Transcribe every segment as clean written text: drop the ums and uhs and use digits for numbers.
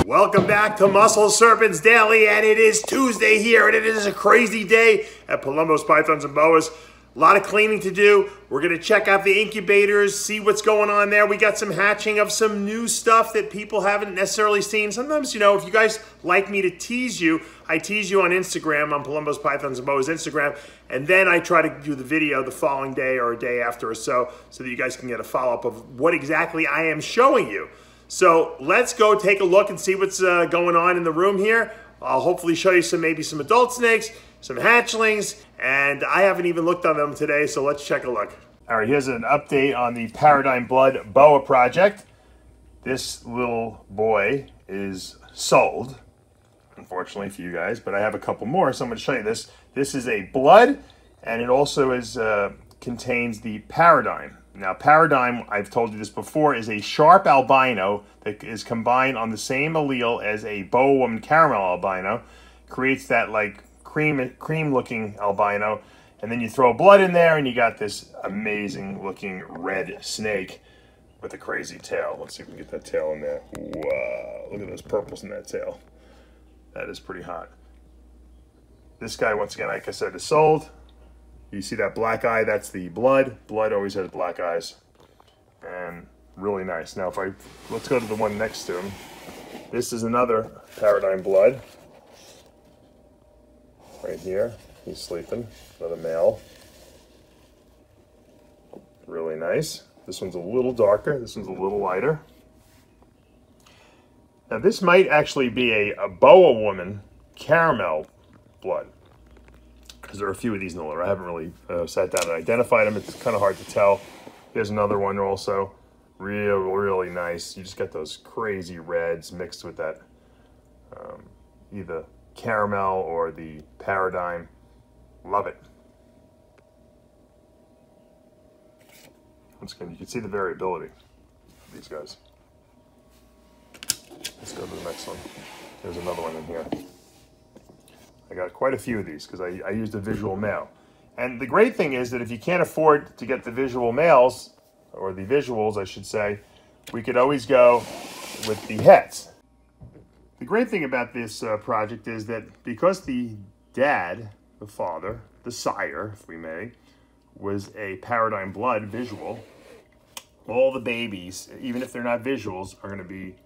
Welcome back to Muscle Serpents Daily, and it is Tuesday here, and it is a crazy day at Palumbo's Pythons and Boas. A lot of cleaning to do. We're going to check out the incubators, see what's going on there. We got some hatching of some new stuff that people haven't necessarily seen. Sometimes, you know, if you guys like me to tease you, I tease you on Instagram, on Palumbo's Pythons and Boas Instagram, and then I try to do the video the following day or a day after or so that you guys can get a follow-up of what exactly I am showing you. So let's go take a look and see what's going on in the room here. I'll hopefully show you maybe some adult snakes, some hatchlings, and I haven't even looked on them today, so let's check a look. All right, here's an update on the Paradigm Blood Boa project. This little boy is sold, unfortunately for you guys, but I have a couple more, so I'm going to show you this. This is a blood, and it also contains the Paradigm. Now, Paradigm, I've told you this before, is a sharp albino that is combined on the same allele as a Boa woman caramel albino. Creates that like cream-looking albino. And then you throw blood in there and you got this amazing-looking red snake with a crazy tail. Let's see if we can get that tail in there. Wow, look at those purples in that tail. That is pretty hot. This guy, once again, like I said, is sold. You see that black eye, that's the blood. Blood always has black eyes. And really nice. Now, let's go to the one next to him. This is another Paradigm blood. Right here, he's sleeping, another male. Really nice. This one's a little darker, this one's a little lighter. Now this might actually be a Boa woman caramel blood, because there are a few of these in the litter. I haven't really sat down and identified them. It's kind of hard to tell. Here's another one also. Really nice. You just got those crazy reds mixed with that either caramel or the Paradigm. Love it. Once again, you can see the variability of these guys. Let's go to the next one. There's another one in here. I got quite a few of these because I used a visual male. And the great thing is that if you can't afford to get the visual males, or the visuals, I should say, we could always go with the hets. The great thing about this project is that because the dad, the father, the sire, if we may, was a Paradigm blood visual, all the babies, even if they're not visuals, are going to be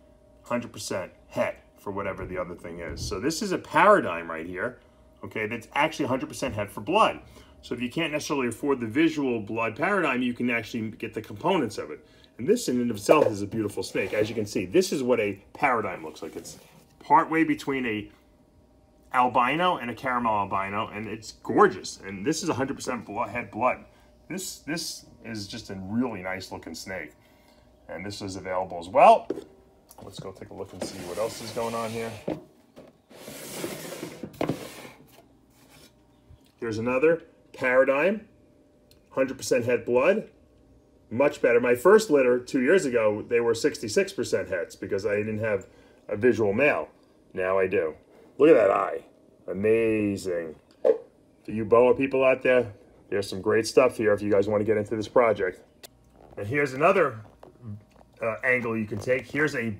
100% het for whatever the other thing is. So this is a Paradigm right here, okay, that's actually 100% het for blood. So if you can't necessarily afford the visual blood Paradigm, you can actually get the components of it. And this in and of itself is a beautiful snake. As you can see, this is what a Paradigm looks like. It's partway between a albino and a caramel albino, and it's gorgeous. And this is 100% het blood. This is just a really nice looking snake. And this is available as well. Let's go take a look and see what else is going on here. Here's another Paradigm, 100% het blood. Much better. My first litter 2 years ago, they were 66% hets because I didn't have a visual male. Now I do. Look at that eye. Amazing. For you Boa people out there, there's some great stuff here if you guys want to get into this project. And here's another angle you can take. Here's a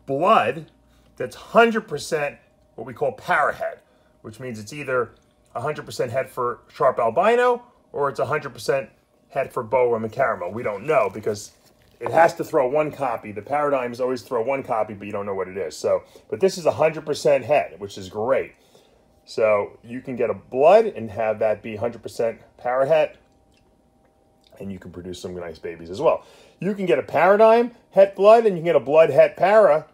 blood that's 100% what we call parahet, which means it's either 100% het for sharp albino or it's 100% het for Boa woman caramel. We don't know because it has to throw one copy. The Paradigms always throw one copy, but you don't know what it is. So, but this is 100% het, which is great. So you can get a blood and have that be 100% parahet, and you can produce some nice babies as well. You can get a Paradigm het blood and you can get a blood het para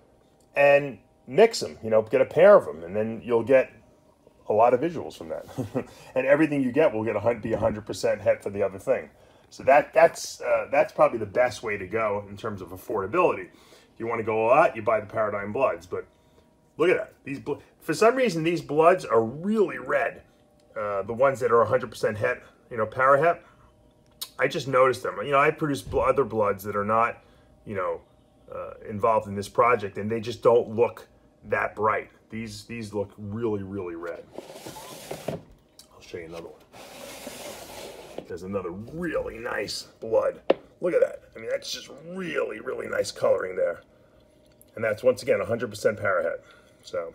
and mix them, you know, get a pair of them, and then you'll get a lot of visuals from that. And everything you get will be 100% het for the other thing. So that's probably the best way to go in terms of affordability. If you want to go a lot, you buy the Paradigm bloods. But look at that. For some reason, these bloods are really red. The ones that are 100% het, you know, parahet. I just noticed them. You know, I produce other bloods that are not, you know, involved in this project, and they just don't look that bright. These look really, really red. I'll show you another one. There's another really nice blood. Look at that. I mean, that's just really, really nice coloring there. And that's, once again, 100% parahead. So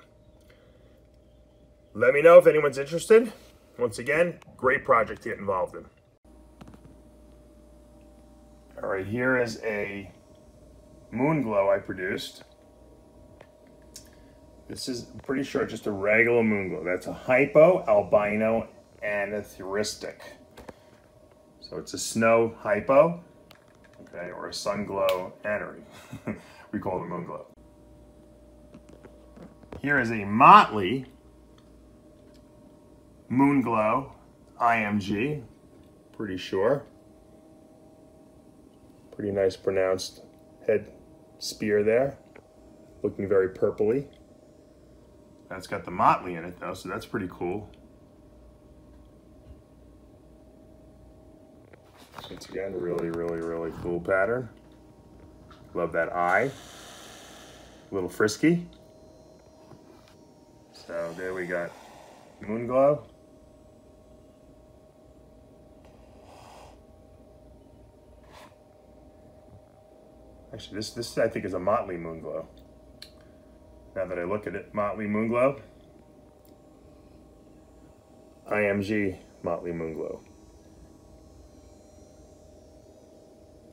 let me know if anyone's interested. Once again, great project to get involved in. All right, here is a Moonglow I produced. This is, I'm pretty sure, just a regular Moonglow. That's a hypo, albino, anathyristic. So it's a snow hypo, okay, or a sun glow anery. We call it a Moonglow. Here is a motley Moonglow IMG, pretty sure. Pretty nice pronounced head spear there, looking very purpley. That's got the motley in it though, so that's pretty cool. Once again, really cool pattern. Love that eye. A little frisky. So there we got Moonglow. Actually, this I think is a motley Moonglow. Now that I look at it, motley Moonglow. IMG motley Moonglow.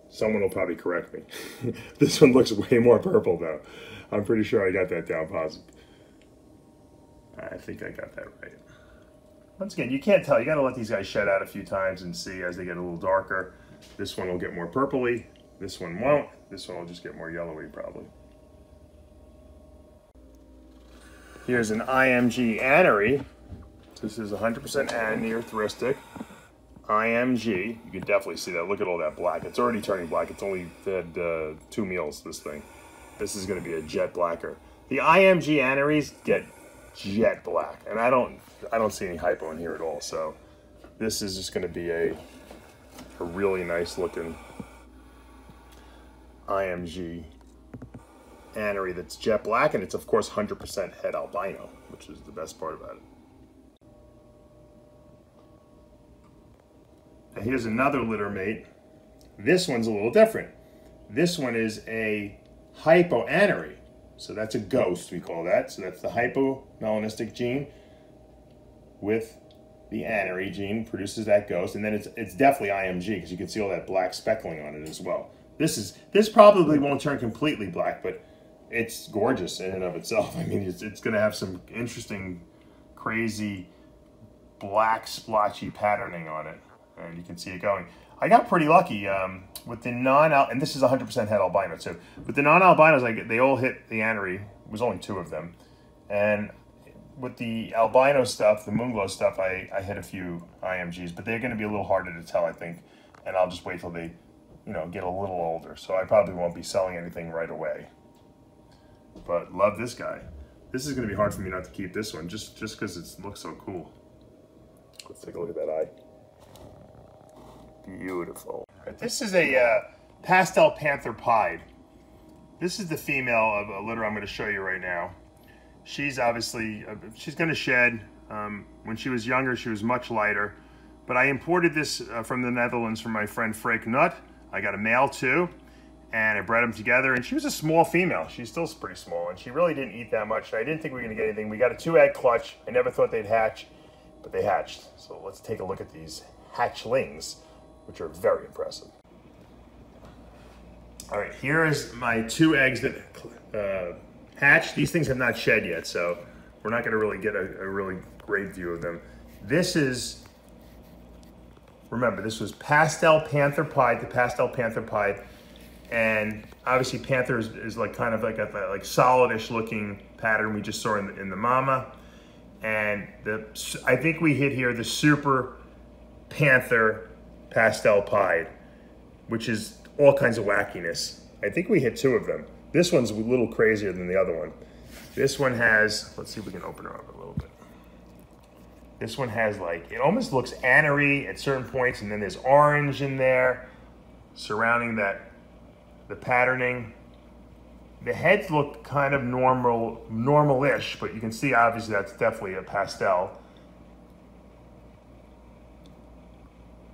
Someone will probably correct me. This one looks way more purple though. I'm pretty sure I got that down positive. I think I got that right. Once again, you can't tell. You got to let these guys shed out a few times and see as they get a little darker. This one will get more purpley. This one won't. This one will just get more yellowy probably. Here's an IMG anery. This is 100% anathyristic. IMG. You can definitely see that. Look at all that black. It's already turning black. It's only had 2 meals, this thing. This is going to be a jet blacker. The IMG aneries get jet black, and I don't see any hypo in here at all. So this is just going to be a really nice looking IMG anery that's jet black, and it's of course 100% head albino, which is the best part about it. Now here's another litter mate. This one's a little different. This one is a hypo anery. So that's a ghost, we call that. So that's the hypomelanistic gene with the anery gene produces that ghost, and then it's definitely IMG because you can see all that black speckling on it as well. This probably won't turn completely black, but it's gorgeous in and of itself. I mean, it's going to have some interesting, crazy, black splotchy patterning on it, and you can see it going. I got pretty lucky with the and this is 100% head albino too. With the non-albinos, they all hit the anery. It was only 2 of them, and with the albino stuff, the Moonglow stuff, I hit a few IMGs, but they're going to be a little harder to tell, I think, and I'll just wait till they, get a little older. So I probably won't be selling anything right away. But love this guy. This is going to be hard for me not to keep this one, just because it looks so cool. Let's take a look at that eye. Beautiful. This is a pastel Panther Pied. This is the female of a litter I'm going to show you right now. She's obviously, she's going to shed. When she was younger, she was much lighter. But I imported this from the Netherlands from my friend Freek Nut. I got a male too, and I bred them together. And she was a small female. She's still pretty small, and she really didn't eat that much. I didn't think we were going to get anything. We got a 2-egg clutch. I never thought they'd hatch, but they hatched. So let's take a look at these hatchlings, which are very impressive. All right, here is my 2 eggs that hatched. These things have not shed yet, so we're not going to really get a really great view of them. This is, remember, this was pastel Panther Pied, the pastel Panther Pied, and obviously Panther is like kind of like a like solidish looking pattern we just saw in the mama, and I think we hit here the super Panther pastel Pied, which is all kinds of wackiness. I think we hit 2 of them. This one's a little crazier than the other one. This one has, let's see if we can open her up a little bit. This one has like, it almost looks anery at certain points, and then there's orange in there surrounding the patterning. The heads look kind of normal-ish, but you can see obviously that's definitely a pastel.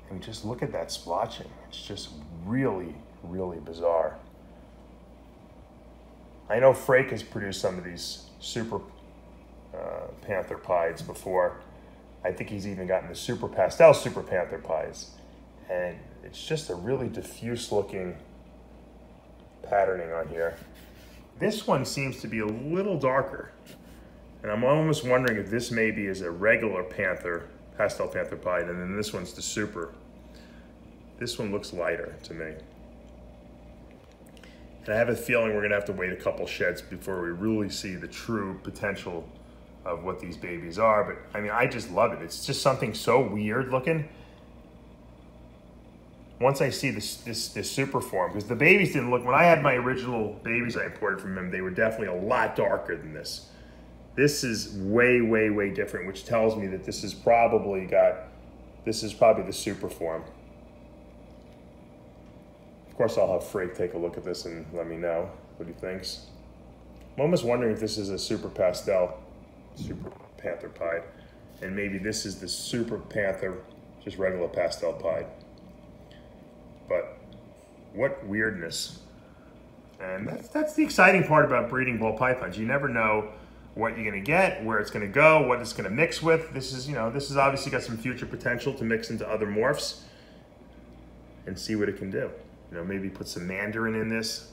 And just look at that splotching. It's just really, really bizarre. I know Frake has produced some of these super Panther Pieds before. I think he's even gotten the super pastel super Panther Pieds. And it's just a really diffuse looking patterning on here. This one seems to be a little darker. And I'm almost wondering if this maybe is a regular pastel Panther Pied, and then this one's the super. This one looks lighter to me. And I have a feeling we're gonna have to wait a couple sheds before we really see the true potential of what these babies are. But I mean, I just love it. It's just something so weird looking. Once I see this super form, because the babies didn't look, when I had my original babies I imported from him, they were definitely a lot darker than this. This is way, way, way different, which tells me that this is probably the super form. Of course, I'll have Frake take a look at this and let me know what he thinks. I'm almost wondering if this is a super pastel, super Panther Pied, and maybe this is the super Panther, just regular pastel Pied. But what weirdness. And that's the exciting part about breeding ball pythons. You never know what you're gonna get, where it's gonna go, what it's gonna mix with. This is obviously got some future potential to mix into other morphs and see what it can do. You know, maybe put some mandarin in this,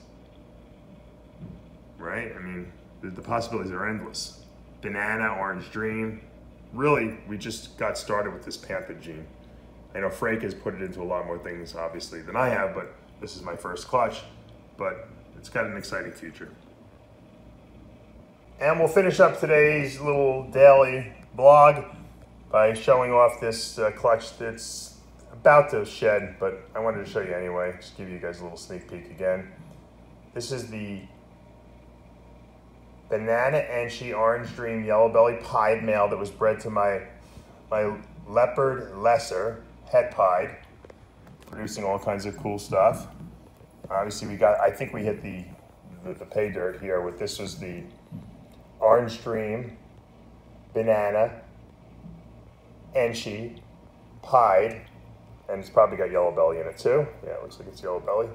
right? I mean, the possibilities are endless. Banana, orange dream. Really, we just got started with this Panther gene. I know Frake has put it into a lot more things, obviously, than I have, but this is my first clutch. But it's got an exciting future. And we'll finish up today's little daily vlog by showing off this clutch that's about to shed, but I wanted to show you anyway, just give you guys a little sneak peek again. This is the Banana Enchi Orange Dream Yellow Belly Pied male that was bred to my Leopard Lesser Het Pied, producing all kinds of cool stuff. Obviously I think we hit the pay dirt here with this was the Orange Dream, Banana, Enchi, Pied, and it's probably got yellow belly in it too. Yeah, it looks like it's yellow belly.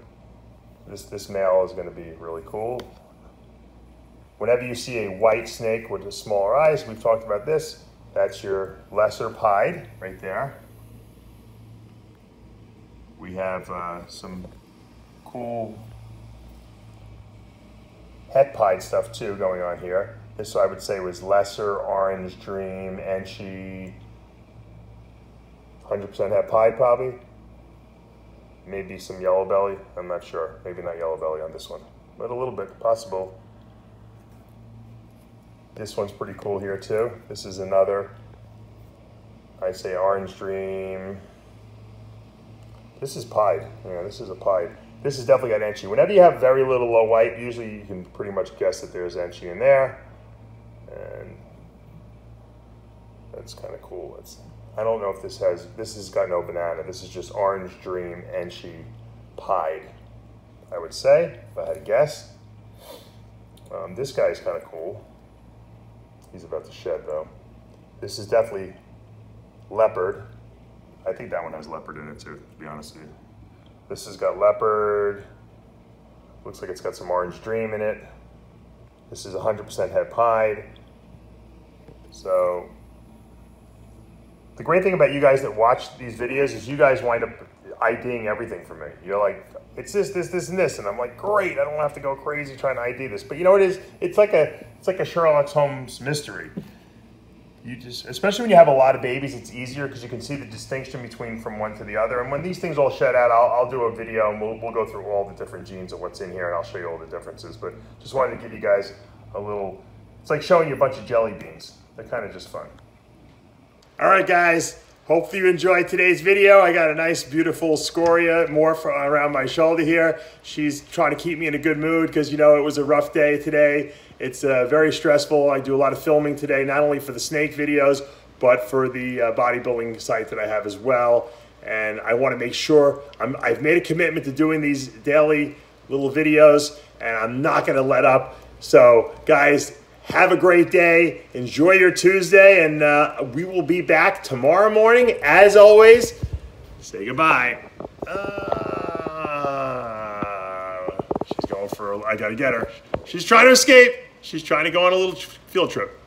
This male is gonna be really cool. Whenever you see a white snake with the smaller eyes, we've talked about this, that's your lesser Pied right there. We have some cool Het Pied stuff too going on here. This I would say was lesser Orange Dream, Enchi, 100% Het Pied probably. Maybe some yellow belly, I'm not sure. Maybe not yellow belly on this one, but a little bit possible. This one's pretty cool here too. This is another, I say Orange Dream. This is Pied, yeah, this is a Pied. This has definitely got Enchi. Whenever you have very little low white, usually you can pretty much guess that there's Enchi in there. And that's kind of cool. I don't know if this has got no banana. This is just Orange Dream Enchi Pied, I would say, if I had to guess. This guy's kind of cool. He's about to shed though. This is definitely Leopard. I think that one has leopard in it too, to be honest with you. This has got leopard. Looks like it's got some Orange Dream in it. This is 100% Het Pied. So, the great thing about you guys that watch these videos is you guys wind up IDing everything for me. You're like, it's this, and this, and I'm like, great, I don't have to go crazy trying to ID this. But you know what it is? It's like a Sherlock Holmes mystery. You just, especially when you have a lot of babies, it's easier because you can see the distinction between from one to the other. And when these things all shed out, I'll do a video and we'll go through all the different genes of what's in here and I'll show you all the differences. But just wanted to give you guys a little, it's like showing you a bunch of jelly beans. They're kind of just fun. All right, guys. Hopefully you enjoyed today's video. I got a nice, beautiful scoria morph around my shoulder here. She's trying to keep me in a good mood because, you know, it was a rough day today. It's very stressful. I do a lot of filming today, not only for the snake videos, but for the bodybuilding site that I have as well. And I want to make sure, I've made a commitment to doing these daily little videos, and I'm not going to let up. So, guys, have a great day. Enjoy your Tuesday, and we will be back tomorrow morning. As always, say goodbye. She's going girl for, I gotta get her. She's trying to escape. She's trying to go on a little field trip.